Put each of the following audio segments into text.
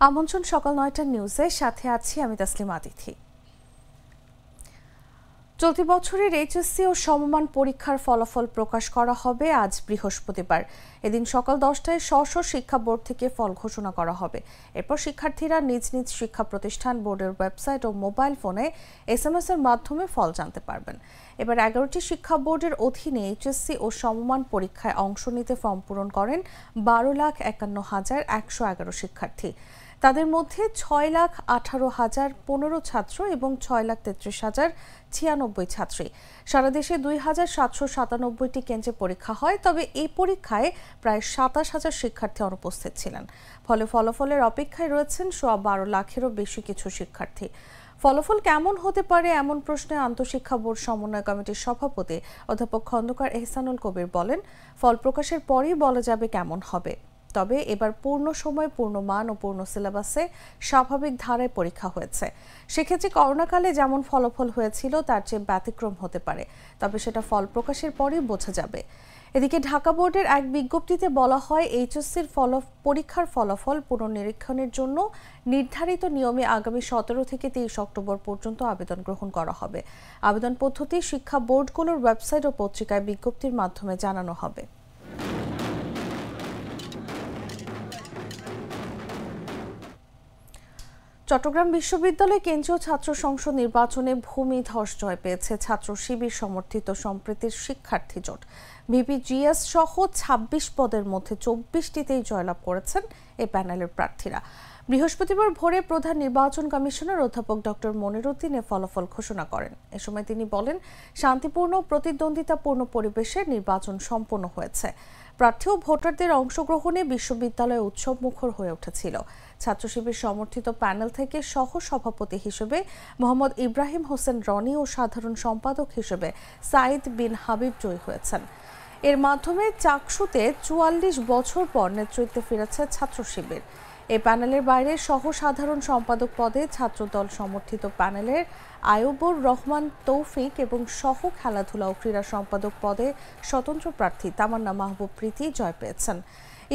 আমন্ত্রণ সকাল ৯টার নিউজে, সাথে আছি আমি তাসলিমা আতিথি। চলতি বছরের এইচএসসি ও সমমান পরীক্ষার ফলাফল প্রকাশ করা হবে আজ বৃহস্পতিবার। এদিন সকাল 10টায় স্ব শিক্ষা বোর্ড থেকে ফল ঘোষণা করা হবে। এরপর শিক্ষার্থীরা নিজ নিজ শিক্ষা প্রতিষ্ঠান বোর্ডের ওয়েবসাইট ও মোবাইল ফোনে SMS এর মাধ্যমে ফল জানতে পারবেন। এবার 11টি শিক্ষা বোর্ডের অধীনে এইচএসসি ও সমমান পরীক্ষায় অংশ নিতে ফর্ম পূরণ করেন 12,51,111 শিক্ষার্থী। তাদের মধ্যে 6,18,015 ছাত্র এবং 6,33,096 ছাত্রী। সারা দেশে 2,797টি কেন্দ্রে পরীক্ষা হয়, তবে এই পরীক্ষায় প্রায় 27,000 শিক্ষার্থী অনুপস্থিত ছিলেন। ফলে ফলাফলের অপেক্ষায় রয়েছেন 12 লাখেরও বেশি কিছু শিক্ষার্থী। ফলাফল কেমন হতে পারে এমন প্রশ্নে আন্তঃশিক্ষা বোর্ড সমন্বয় কমিটির সভাপতি অধ্যাপক খন্দকার এহসানুল কবির বলেন, ফল প্রকাশের পরই বলা যাবে কেমন হবে। তবে এবার পূর্ণ সময়, পূর্ণ মান ও পূর্ণ সিলেবাসে স্বাভাবিক ধারায় পরীক্ষা হয়েছে। সেক্ষেত্রে করোনাকালে যেমন ফলাফল হয়েছিল তার চেয়ে ব্যতিক্রম হতে পারে, তবে সেটা ফল প্রকাশের পরই বোঝা যাবে। এদিকে ঢাকা বোর্ডের এক বিজ্ঞপ্তিতে বলা হয়, এইচএসসির পরীক্ষার ফলাফল পুনর্নিরীক্ষণের জন্য নির্ধারিত নিয়মে আগামী 17 থেকে 23 অক্টোবর পর্যন্ত আবেদন গ্রহণ করা হবে। আবেদন পদ্ধতি শিক্ষা বোর্ডগুলোর ওয়েবসাইট ও পত্রিকায় বিজ্ঞপ্তির মাধ্যমে জানানো হবে। চট্টগ্রাম বিশ্ববিদ্যালয় কেন্দ্রীয় ছাত্র সংসদ নির্বাচনে ভূমিধস জয় পেয়েছে ছাত্র শিবির সমর্থিত সম্প্রীতির শিক্ষার্থী জোট। ভিপিজিএস সহ 26 পদের মধ্যে 24টিতেই জয়লাভ করেছেন এই প্যানেলের প্রার্থীরা। বৃহস্পতিবার ভোরে প্রধান নির্বাচন কমিশনার অধ্যাপক ডক্টর মনিরুদ্দিন এ ফলাফল ঘোষণা করেন। এ সময় তিনি বলেন, শান্তিপূর্ণ প্রতিদ্বন্দ্বিতাপূর্ণ পরিবেশে নির্বাচন সম্পন্ন হয়েছে। প্রার্থী ও ভোটারদের অংশগ্রহণে বিশ্ববিদ্যালয় উৎসবমুখর হয়ে উঠেছিল। ছাত্র শিবির সমর্থিত প্যানেল থেকে সহ সভাপতি হিসেবে মোহাম্মদ ইব্রাহিম হোসেন রনি ও সাধারণ সম্পাদক হিসেবে সাইদ বিন হাবিব জয়ী হয়েছেন। এর মাধ্যমে চাকসুতে 44 বছর পর নেতৃত্বে ফিরেছে ছাত্র শিবির। এই প্যানেলের বাইরে সহ সাধারণ সম্পাদক পদে ছাত্রদল সমর্থিত প্যানেলের আয়ুবুর রহমান তৌফিক এবং সহ খেলাধুলা ও ক্রীড়া সম্পাদক পদে স্বতন্ত্র প্রার্থী তামান্না মাহবুব প্রীতি জয় পেয়েছেন।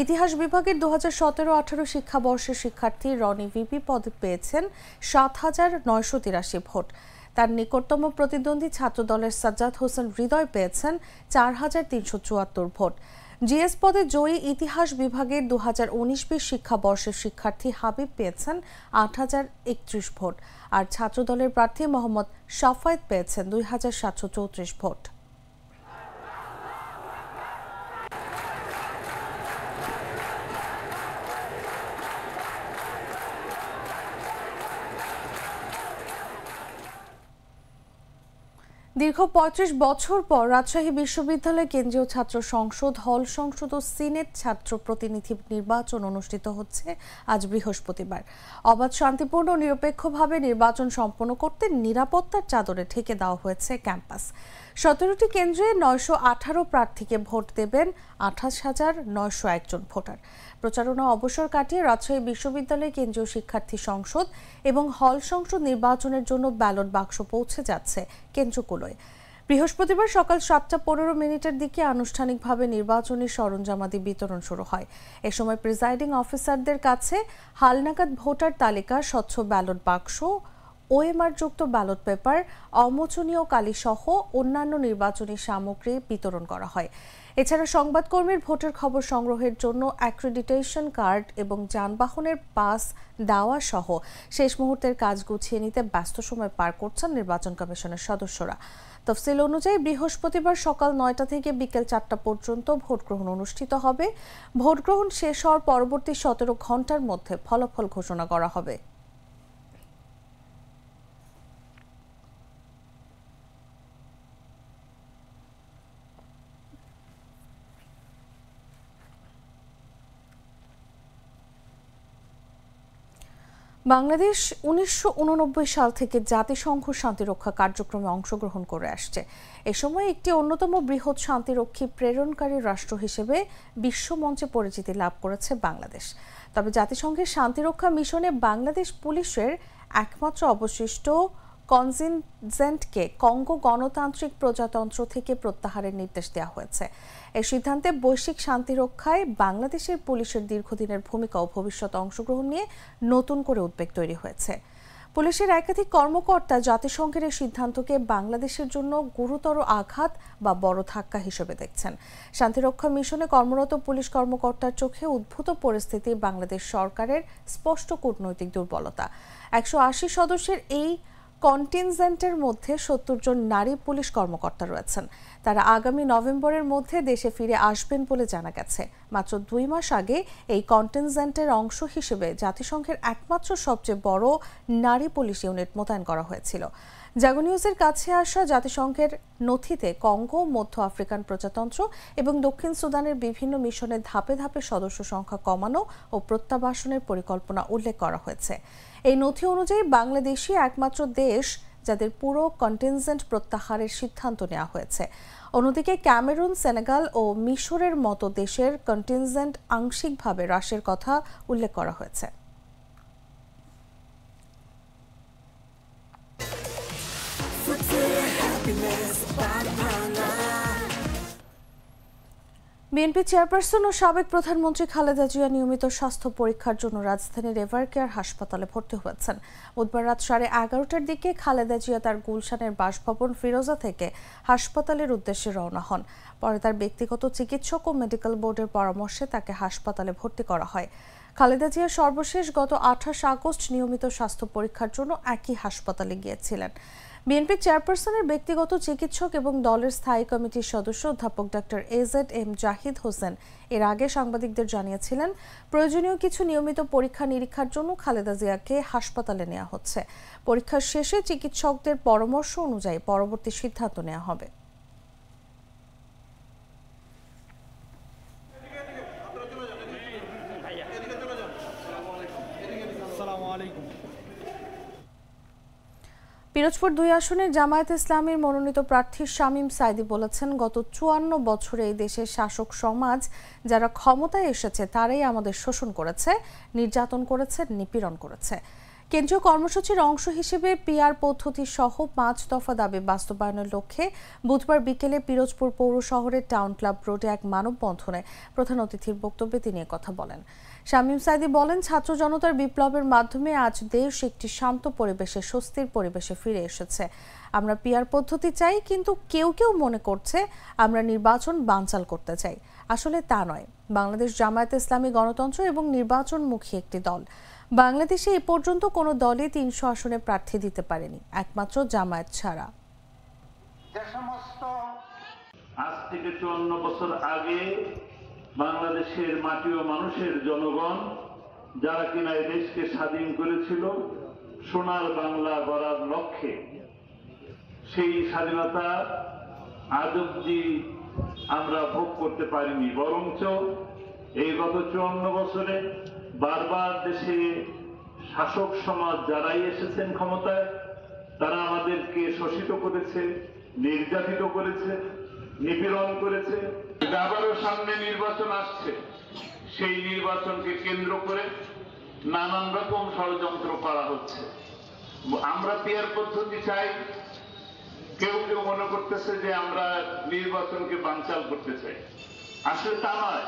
ইতিহাস বিভাগের 2017-18 শিক্ষাবর্ষের শিক্ষার্থী রনি ভিপি পদে পেয়েছেন 7,983 ভোট। তার নিকটতম প্রতিদ্বন্দ্বী ছাত্রদলের সাজ্জাদ হোসেন হৃদয় পেয়েছেন 4,374 ভোট। জিএস পদে জয়ী ইতিহাস বিভাগের 2019-20 শিক্ষাবর্ষের শিক্ষার্থী হাবিব পেয়েছেন 8,031 ভোট, আর ছাত্রদলের প্রার্থী মোহাম্মদ শাফায়েত পেয়েছেন 2,734 ভোট। দীর্ঘ 35 বছর পর রাজশাহী বিশ্ববিদ্যালয় কেন্দ্রীয় ছাত্র সংসদ, হল সংসদ ও সিনেট ছাত্র প্রতিনিধি নির্বাচন অনুষ্ঠিত হচ্ছে আজ বৃহস্পতিবার। অবাধ, শান্তিপূর্ণ ও নিরপেক্ষভাবে নির্বাচন সম্পন্ন করতে নিরাপত্তার চাদরে ঢেকে দেওয়া হয়েছে ক্যাম্পাস। 17টি কেন্দ্রে 918 প্রার্থীকে ভোট দেবেন 28,901 জন ভোটার। প্রচারণা অবসর কাটিয়ে রাজশাহী বিশ্ববিদ্যালয় কেন্দ্রীয় শিক্ষার্থী সংসদ এবং হল সংসদ নির্বাচনের জন্য ব্যালট বাক্স পৌঁছে যাচ্ছে কেন্দ্রগুলোয়। বৃহস্পতিবার সকাল 7:15 দিকে আনুষ্ঠানিকভাবে নির্বাচনী সরঞ্জামাদি বিতরণ শুরু হয়। এ সময় প্রিজাইডিং অফিসারদের কাছে হালনাগাদ ভোটার তালিকা, স্বচ্ছ ব্যালট বাক্স, OMR যুক্ত ব্যালট পেপার, অমোচনীয় কালি সহ অন্যান্য নির্বাচনী সামগ্রী বিতরণ করা হয়। এছাড়া সংবাদকর্মীর ভোটের খবর সংগ্রহের জন্য অ্যাক্রেডিটেশন কার্ড এবং যানবাহনের পাস দেওয়া সহ শেষ মুহূর্তের কাজ গুছিয়ে নিতে ব্যস্ত সময় পার করছেন নির্বাচন কমিশনের সদস্যরা। তফসিল অনুযায়ী বৃহস্পতিবার সকাল 9টা থেকে বিকেল 4টা পর্যন্ত ভোট গ্রহণ অনুষ্ঠিত হবে। ভোট গ্রহণ শেষ হওয়ার পরবর্তী 17 ঘন্টার মধ্যে ফলাফল ঘোষণা করা হবে। বাংলাদেশ 1989 সাল থেকে জাতিসংঘ শান্তিরক্ষা কার্যক্রমে অংশগ্রহণ করে আসছে। এ সময় একটি অন্যতম বৃহৎ শান্তিরক্ষী প্রেরণকারী রাষ্ট্র হিসেবে বিশ্বমঞ্চে পরিচিতি লাভ করেছে বাংলাদেশ। তবে জাতিসংঘের শান্তিরক্ষা মিশনে বাংলাদেশ পুলিশের একমাত্র অবশিষ্ট কনটিনজেন্টকে কঙ্গো গণতান্ত্রিক প্রজাতন্ত্র থেকে প্রত্যাহারের নির্দেশ দেওয়া হয়েছে। এই সিদ্ধান্তে বৈশ্বিক শান্তি রক্ষায় বাংলাদেশের পুলিশের দীর্ঘদিনের ভূমিকা ও ভবিষ্যৎ অংশগ্রহণ নিয়ে নতুন করে উদ্বেগ তৈরি হয়েছে। পুলিশের একাধিক কর্মকর্তা জাতিসংঘের এই সিদ্ধান্তকে বাংলাদেশের জন্য গুরুতর আঘাত বা বড় ধাক্কা হিসেবে দেখছেন। শান্তিরক্ষা মিশনে কর্মরত পুলিশ কর্মকর্তার চোখে উদ্ভূত পরিস্থিতি বাংলাদেশ সরকারের স্পষ্ট কূটনৈতিক দুর্বলতা। 180 সদস্যের এই কন্টিনজেন্টের মধ্যে 70 জন নারী পুলিশ কর্মকর্তা রয়েছেন। তারা আগামী নভেম্বরের মধ্যে দেশে ফিরে আসবেন বলে জানা গেছে। মাত্র 2 মাস আগে এই কন্টিনজেন্টের অংশ হিসেবে জাতিসংঘের একমাত্র সবচেয়ে বড় নারী পুলিশ ইউনিট মোতায়েন করা হয়েছিল। জাগো নিউজের কাছে আসা জাতিসংঘের নথিতে কঙ্গো, মধ্য আফ্রিকান প্রজাতন্ত্র এবং দক্ষিণ সুদানের বিভিন্ন মিশনের ধাপে ধাপে সদস্য সংখ্যা কমানো ও প্রত্যাবাসনের পরিকল্পনা উল্লেখ করা হয়েছে। এই নথি অনুযায়ী বাংলাদেশই একমাত্র দেশ যাদের পুরো কন্টিনজেন্ট প্রত্যাহারের সিদ্ধান্ত নেওয়া হয়েছে। অন্যদিকে ক্যামেরুন, সেনেগাল ও মিশরের মতো দেশের কন্টিনজেন্ট আংশিকভাবে হ্রাসের কথা উল্লেখ করা হয়েছে। বিএনপি চেয়ারপারসন ও সাবেক প্রধানমন্ত্রী খালেদা জিয়া নিয়মিত স্বাস্থ্য পরীক্ষার জন্য রাজধানীর এভারকেয়ার হাসপাতালে ভর্তি হয়েছেন। বুধবার রাত 11:30টার দিকে খালেদা জিয়া তার গুলশানের বাসভবন ফিরোজা থেকে হাসপাতালের উদ্দেশ্যে রওনা হন। পরে তার ব্যক্তিগত চিকিৎসক ও মেডিকেল বোর্ডের পরামর্শে তাকে হাসপাতালে ভর্তি করা হয়। খালেদা জিয়া সর্বশেষ গত 28 আগস্ট নিয়মিত স্বাস্থ্য পরীক্ষার জন্য একই হাসপাতালে গিয়েছিলেন। বিএনপি চেয়ারপারসনের ব্যক্তিগত চিকিৎসক এবং দলের স্থায়ী কমিটির সদস্য অধ্যাপক ডক্টর AZM জাহিদ হোসেন এর আগে সাংবাদিকদের জানিয়েছিলেন, প্রয়োজনীয় কিছু নিয়মিত পরীক্ষা নিরীক্ষার জন্য খালেদা জিয়াকে হাসপাতালে নেওয়া হচ্ছে। পরীক্ষার শেষে চিকিৎসকদের পরামর্শ অনুযায়ী পরবর্তী সিদ্ধান্ত নেওয়া হবে। পিরোজপুর 2 আসনের জামায়াতে ইসলামীর মনোনীত প্রার্থী শামীম সাইদি বলেছেন, গত 54 বছরে এই দেশের শাসক সমাজ যারা ক্ষমতায় এসেছে তারাই আমাদের শোষণ করেছে, নির্যাতন করেছে, নিপীড়ন করেছে। কেন্দ্রীয় কর্মসূচির অংশ হিসেবে পিআর পদ্ধতি সহ 5 দফা দাবি বাস্তবায়নের লক্ষ্যে বুধবার বিকেলে পিরোজপুর পৌর শহরের টাউন ক্লাব রোডে এক মানববন্ধনে প্রধান অতিথির বক্তব্যে তিনি কথা বলেন। শামীম সাইদি বলেন, ছাত্র জনতার বিপ্লবের মাধ্যমে আজ দেশ একটি শান্ত পরিবেশে, স্বস্তির পরিবেশে ফিরে এসেছে। আমরা পিআর পদ্ধতি চাই, কিন্তু কেউ কেউ মনে করছে আমরা নির্বাচন বানচাল করতে চাই। আসলে তা নয়। বাংলাদেশ জামায়াতে ইসলামী গণতন্ত্র এবং নির্বাচনমুখী একটি দল। বাংলাদেশে এ পর্যন্ত কোনো দলই 300 আসনে প্রার্থী দিতে পারেনি, একমাত্র জামায়াত ছাড়া। আজ থেকে 54 বছর আগে বাংলাদেশের মাটি ও মানুষের জনগণ যারা কিনা এই দেশকে স্বাধীন করেছিল সোনার বাংলা গড়ার লক্ষ্যে, সেই স্বাধীনতা আজ অবধি আমরা ভোগ করতে পারিনি। বরঞ্চ এই গত 54 বছরে বারবার দেশে শাসক সমাজ যারাই এসেছেন ক্ষমতায়, তারা আমাদেরকে শোষিত করেছে, নির্যাতিত করেছে, নিপীড়ন করেছে। আবারও সামনে নির্বাচন আসছে, সেই নির্বাচনকে কেন্দ্র করে নানান রকম ষড়যন্ত্র করা হচ্ছে। আমরা পিআর পদ্ধতি চাই, কেউ কেউ মনে করতেছে যে আমরা নির্বাচনকে বানচাল করতে চাই। আসলে তা নয়।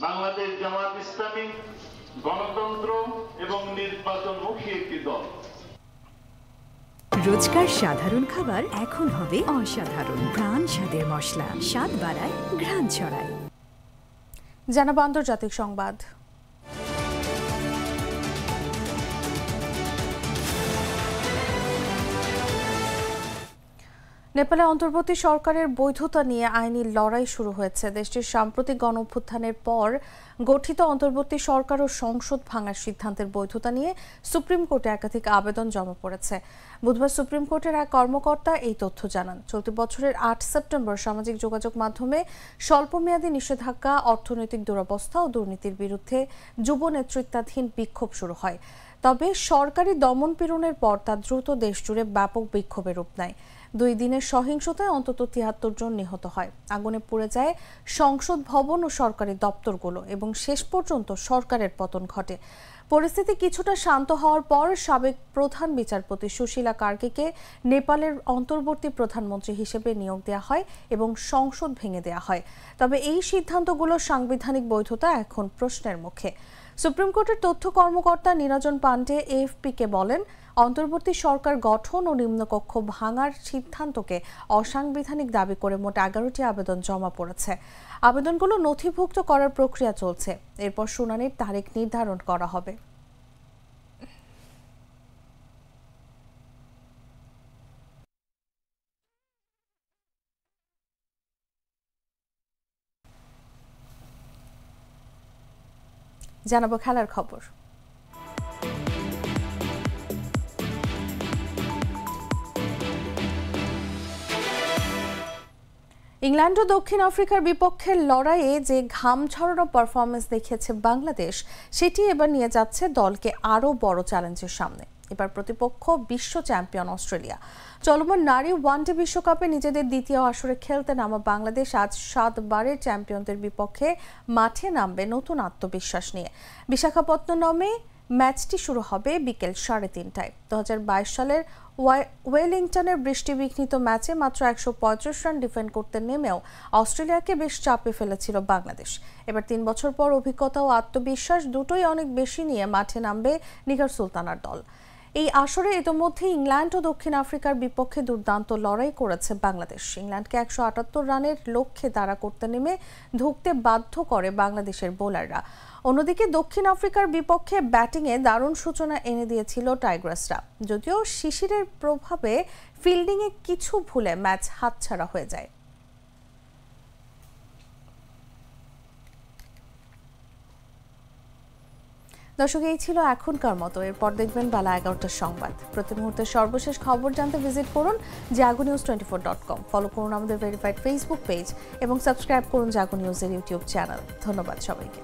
বাংলাদেশ জামায়াত ইসলামী গণতন্ত্র এবং নির্বাচনমুখী একটি দল। রোজকার সাধারণ খাবার এখন হবে অসাধারণ। প্রাণ স্বাদের মশলা, স্বাদ বাড়ায়, ঘ্রাণ ছড়ায়। জানাবো আন্তর্জাতিক সংবাদ। নেপালে অন্তর্বর্তী সরকারের বৈধতা নিয়ে আইনি লড়াই শুরু হয়েছে। দেশটির সাম্প্রতিক গণঅভ্যুত্থানের পর গঠিত অন্তর্বর্তী সরকার ও সংসদ ভাঙার সিদ্ধান্তের বৈধতা নিয়ে সুপ্রিম কোর্টে একাধিক আবেদন জমা পড়েছে। বুধবার সুপ্রিম কোর্টের এক কর্মকর্তা এই তথ্য জানান। চলতি বছরের 8 সেপ্টেম্বর সামাজিক যোগাযোগ মাধ্যমে স্বল্পমেয়াদী নিষেধাজ্ঞা, অর্থনৈতিক দুরবস্থা ও দুর্নীতির বিরুদ্ধে যুব নেতৃত্বাধীন বিক্ষোভ শুরু হয়। তবে সরকারি দমনপীড়নের পর তা দ্রুত দেশজুড়ে ব্যাপক বিক্ষোভের রূপ নেয়। 2 দিনের সহিংসতায় অন্তত 73 জন নিহত হয়। আগুনে পুড়ে যায় সংসদ ভবন ও সরকারি দপ্তরগুলো এবং শেষ পর্যন্ত সরকারের পতন ঘটে। পরিস্থিতি কিছুটা শান্ত হওয়ার পর সাবেক প্রধান বিচারপতি সুশীলা কার্কিকে নেপালের অন্তর্বর্তী প্রধানমন্ত্রী হিসেবে নিয়োগ দেওয়া হয় এবং সংসদ ভেঙে দেওয়া হয়। তবে এই সিদ্ধান্তগুলোর সাংবিধানিক বৈধতা এখন প্রশ্নের মুখে। সুপ্রিম কোর্টের তথ্য কর্মকর্তা নীরজন পান্ডে এএফপিকে বলেন, অন্তর্বর্তী সরকার গঠন ও নিম্নকক্ষ ভাঙার সিদ্ধান্তকে অসাংবিধানিক দাবি করে মোট 11টি আবেদন জমা পড়েছে। আবেদনগুলো নথিভুক্ত করার প্রক্রিয়া চলছে। এরপর শুনানির তারিখ নির্ধারণ করা হবে। জানাবো খেলার খবর। ইংল্যান্ড ও দক্ষিণ আফ্রিকার বিপক্ষে লড়াইয়ে যে ঘাম ঝরানো পারফরমেন্স দেখিয়েছে বাংলাদেশ, সেটি এবার নিয়ে যাচ্ছে দলকে আরও বড় চ্যালেঞ্জের সামনে। এবার প্রতিপক্ষ বিশ্ব চ্যাম্পিয়ন অস্ট্রেলিয়া। চলমান নারী ওয়ানডে বিশ্বকাপে নিজেদের দ্বিতীয় আসরে খেলতে নামা বাংলাদেশ আজ 7 বারের চ্যাম্পিয়নদের বিপক্ষে মাঠে নামবে নতুন আত্মবিশ্বাস নিয়ে। বিশাখাপত্তনমে ম্যাচটি শুরু হবে বিকেল 3:30টায়। 2022 সালের ওয়েলিংটনের বৃষ্টিবিঘ্নিত ম্যাচে মাত্র 135 রান ডিফেন্ড করতে নেমেও অস্ট্রেলিয়াকে বেশ চাপে ফেলেছিল বাংলাদেশ। এবার 3 বছর পর অভিজ্ঞতা ও আত্মবিশ্বাস দুটোই অনেক বেশি নিয়ে মাঠে নামবে নিগার সুলতানার দল। এই আসরে ইতোমধ্যে ইংল্যান্ড ও দক্ষিণ আফ্রিকার বিপক্ষে দুর্দান্ত লড়াই করেছে বাংলাদেশ। ইংল্যান্ডকে 178 রানের লক্ষ্যে তাড়া করতে নেমে ধুঁকতে বাধ্য করে বাংলাদেশের বোলাররা। অন্যদিকে দক্ষিণ আফ্রিকার বিপক্ষে ব্যাটিংয়ে দারুণ সূচনা এনে দিয়েছিল টাইগার্সরা। যদিও শিশিরের প্রভাবে ফিল্ডিংয়ে কিছু ভুলে ম্যাচ হাতছাড়া হয়ে যায়। দর্শক, এই ছিল এখনকার মতো। এরপর দেখবেন বেলা 11টার সংবাদ। প্রতি মুহূর্তের সর্বশেষ খবর জানতে ভিজিট করুন jagonews24.com। ফলো করুন আমাদের ভেরিফাইড ফেসবুক পেজ এবং সাবস্ক্রাইব করুন জাগো নিউজের ইউটিউব চ্যানেল। ধন্যবাদ সবাইকে।